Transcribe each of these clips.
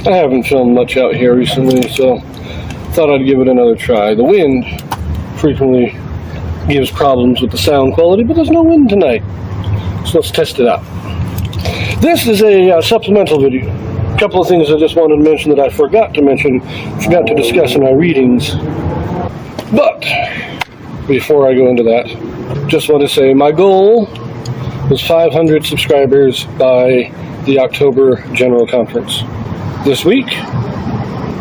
I haven't filmed much out here recently, so thought I'd give it another try. The wind frequently gives problems with the sound quality, but there's no wind tonight, so let's test it out. This is a supplemental video. A couple of things I just wanted to mention that I forgot to discuss in my readings. But before I go into that, just want to say my goal was 500 subscribers by the October General Conference. This week,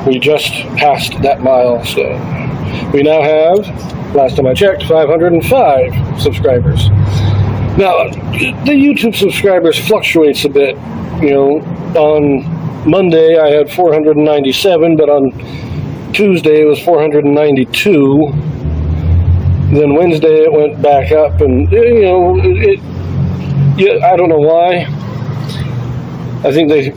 we just passed that milestone. We now have, last time I checked, 505 subscribers. Now, the YouTube subscribers fluctuates a bit. You know, on Monday I had 497, but on Tuesday it was 492. Then Wednesday it went back up, and you know, I don't know why. I think they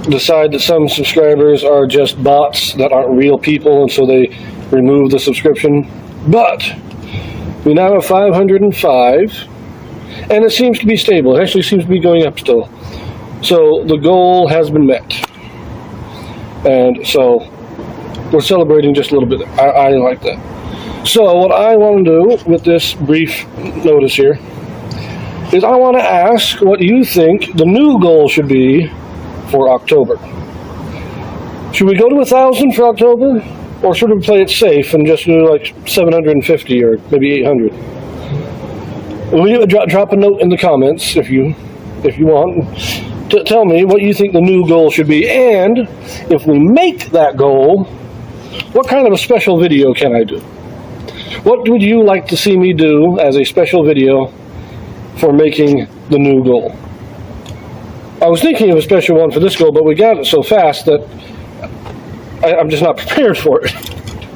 decide that some subscribers are just bots that aren't real people, and so they remove the subscription. But we now have 505, and it seems to be stable. It actually seems to be going up still. So the goal has been met, and so we're celebrating just a little bit. I like that. So what I want to do with this brief notice here is I want to ask what you think the new goal should be for October. Should we go to 1,000 for October, or should we play it safe and just do like 750 or maybe 800? Will you drop a note in the comments if you want to tell me what you think the new goal should be, and if we make that goal, what kind of a special video can I do? What would you like to see me do as a special video for making the new goal? I was thinking of a special one for this goal, but we got it so fast that I'm just not prepared for it.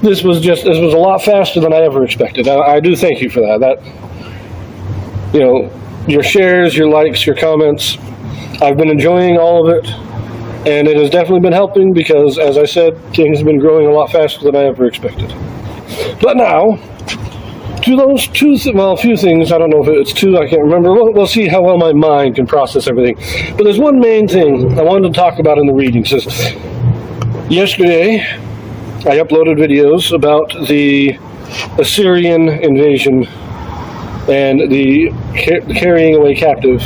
This was a lot faster than I ever expected. I do thank you for that. You know, your shares, your likes, your comments, I've been enjoying all of it, and it has definitely been helping because, as I said, things have been growing a lot faster than I ever expected. But now, to those a few things, I don't know if it's two, I can't remember. We'll see how well my mind can process everything. But there's one main thing I wanted to talk about in the readings. Yesterday, I uploaded videos about the Assyrian invasion and the carrying away captive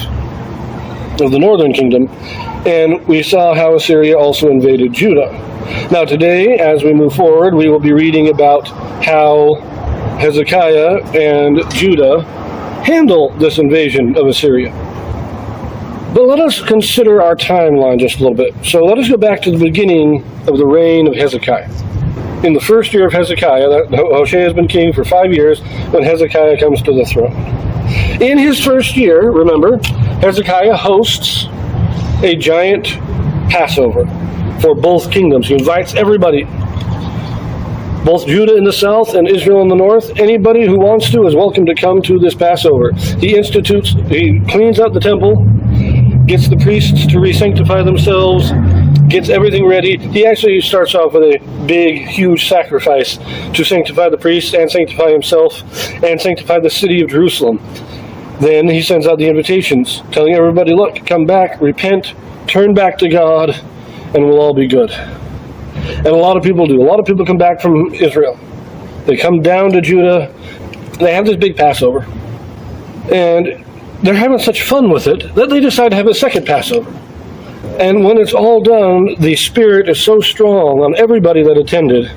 of the northern kingdom, and we saw how Assyria also invaded Judah. Now today, as we move forward, we will be reading about how Hezekiah and Judah handle this invasion of Assyria. But let us consider our timeline just a little bit. So let us go back to the beginning of the reign of Hezekiah. In the first year of Hezekiah, Hoshea has been king for 5 years when Hezekiah comes to the throne. In his first year, remember, Hezekiah hosts a giant Passover for both kingdoms. He invites everybody, both Judah in the south and Israel in the north. Anybody who wants to is welcome to come to this Passover. He cleans out the temple, gets the priests to re-sanctify themselves, gets everything ready. He actually starts off with a big, huge sacrifice to sanctify the priests and sanctify himself and sanctify the city of Jerusalem. Then he sends out the invitations, telling everybody, look, come back, repent, turn back to God, and we'll all be good. And a lot of people do. A lot of people come back from Israel. They come down to Judah. They have this big Passover. And they're having such fun with it that they decide to have a second Passover. And when it's all done, the spirit is so strong on everybody that attended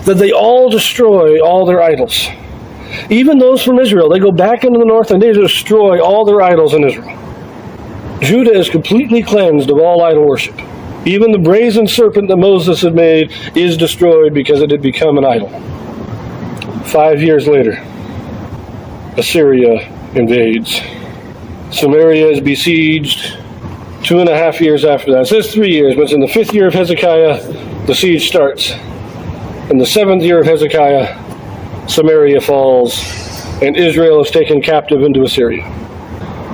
that they all destroy all their idols. Even those from Israel, they go back into the north and they destroy all their idols in Israel. Judah is completely cleansed of all idol worship. Even the brazen serpent that Moses had made is destroyed because it had become an idol. 5 years later, Assyria invades. Samaria is besieged. 2.5 years after that. It says 3 years, but it's in the 5th year of Hezekiah, the siege starts. In the 7th year of Hezekiah, Samaria falls, and Israel is taken captive into Assyria.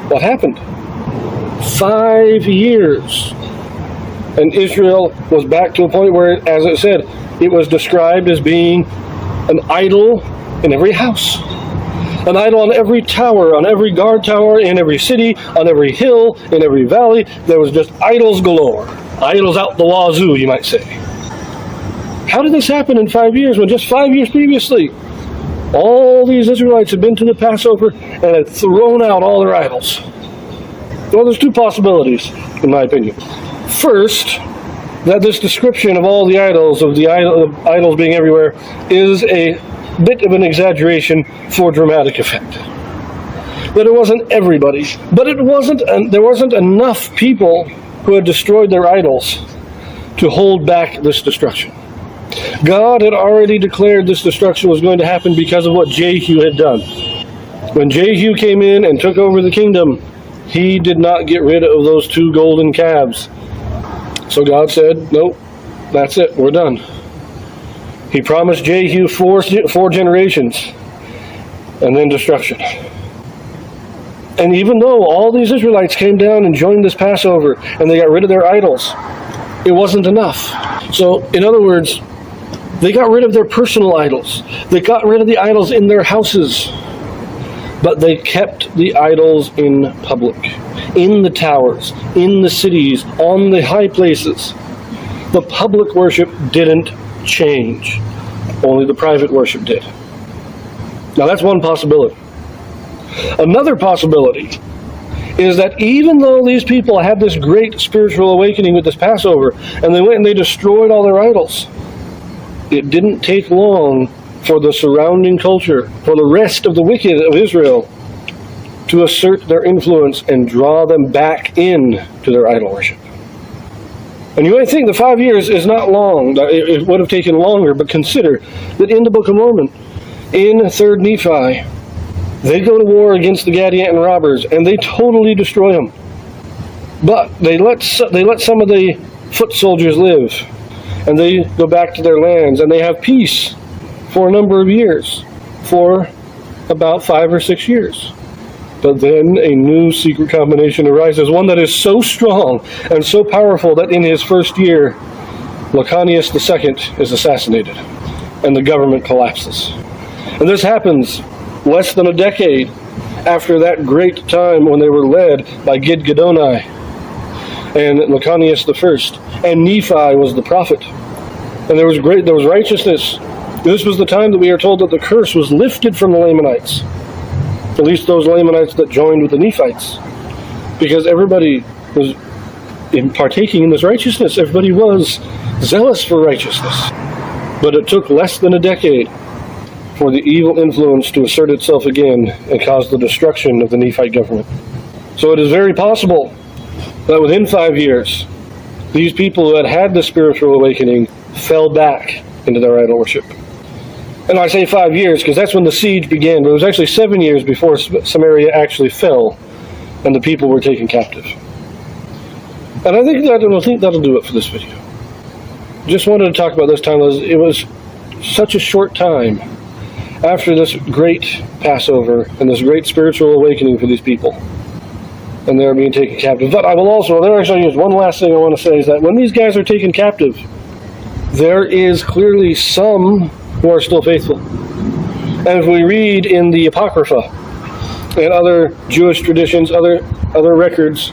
What happened? 5 years. And Israel was back to a point where, as it said, it was described as being an idol in every house. An idol on every tower, on every guard tower, in every city, on every hill, in every valley. There was just idols galore. Idols out the wazoo, you might say. How did this happen in 5 years when just 5 years previously all these Israelites had been to the Passover and had thrown out all their idols? Well, there's two possibilities, in my opinion. First, that this description of all the idols, of idols being everywhere, is a bit of an exaggeration for dramatic effect. That it wasn't everybody, but there wasn't enough people who had destroyed their idols to hold back this destruction. God had already declared this destruction was going to happen because of what Jehu had done. When Jehu came in and took over the kingdom, he did not get rid of those 2 golden calves. So God said, nope, that's it, we're done. He promised Jehu four generations, and then destruction. And even though all these Israelites came down and joined this Passover, and they got rid of their idols, it wasn't enough. So, in other words, they got rid of their personal idols. They got rid of the idols in their houses. But they kept the idols in public, in the towers, in the cities, on the high places. The public worship didn't change. Only the private worship did. Now that's one possibility. Another possibility is that even though these people had this great spiritual awakening with this Passover, and they went and they destroyed all their idols, it didn't take long for the surrounding culture, for the rest of the wicked of Israel, to assert their influence and draw them back in to their idol worship. And you might think the 5 years is not long. It would have taken longer, but consider that in the Book of Mormon, in 3rd Nephi, they go to war against the Gadianton robbers, and they totally destroy them. But they let some of the foot soldiers live, and they go back to their lands, and they have peace for a number of years, for about 5 or 6 years. But then a new secret combination arises, one that is so strong and so powerful that in his first year, Lecanius II is assassinated, and the government collapses. And this happens less than a decade after that great time when they were led by Gidgiddoni and Lecanius I, and Nephi was the prophet. And there was righteousness. This was the time that we are told that the curse was lifted from the Lamanites, at least those Lamanites that joined with the Nephites, because everybody was partaking in this righteousness. Everybody was zealous for righteousness. But it took less than a decade for the evil influence to assert itself again and cause the destruction of the Nephite government. So it is very possible that within 5 years, these people who had had the spiritual awakening fell back into their idol worship. And I say 5 years because that's when the siege began, but it was actually 7 years before Samaria actually fell and the people were taken captive. And I think that'll do it for this video. Just wanted to talk about this time. It was such a short time after this great Passover and this great spiritual awakening for these people, and they're being taken captive. But there actually is one last thing I want to say, is that when these guys are taken captive, there is clearly some who are still faithful. And if we read in the Apocrypha and other Jewish traditions, other records,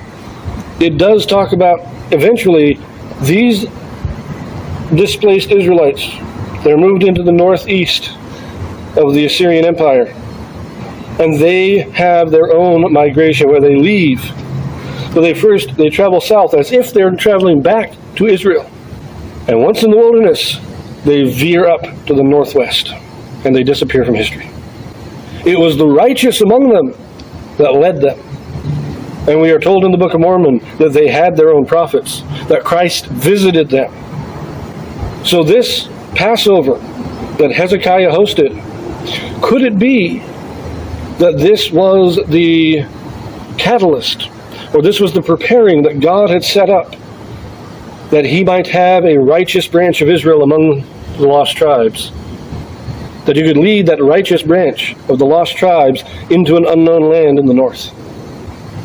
it does talk about eventually these displaced Israelites, they're moved into the northeast of the Assyrian Empire, and they have their own migration where they leave. So they travel south as if they're traveling back to Israel, and once in the wilderness they veer up to the northwest and they disappear from history. It was the righteous among them that led them, and we are told in the Book of Mormon that they had their own prophets, that Christ visited them. So this Passover that Hezekiah hosted, could it be that this was the catalyst, or this was the preparing that God had set up, that he might have a righteous branch of Israel among the lost tribes, that he could lead that righteous branch of the lost tribes into an unknown land in the north?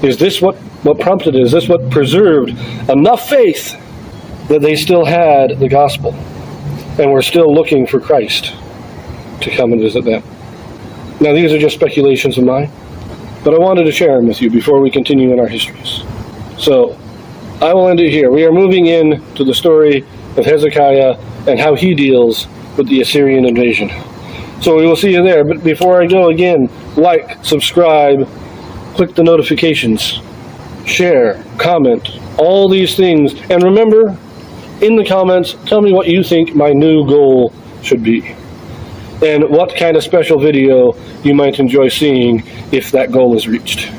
Is this what prompted it? Is this what preserved enough faith that they still had the gospel and were still looking for Christ to come and visit them? Now, these are just speculations of mine, but I wanted to share them with you before we continue in our histories. So, I will end it here. We are moving in to the story of Hezekiah and how he deals with the Assyrian invasion. So we will see you there. But before I go, again, like, subscribe, click the notifications, share, comment, all these things. And remember, in the comments, tell me what you think my new goal should be, and what kind of special video you might enjoy seeing if that goal is reached.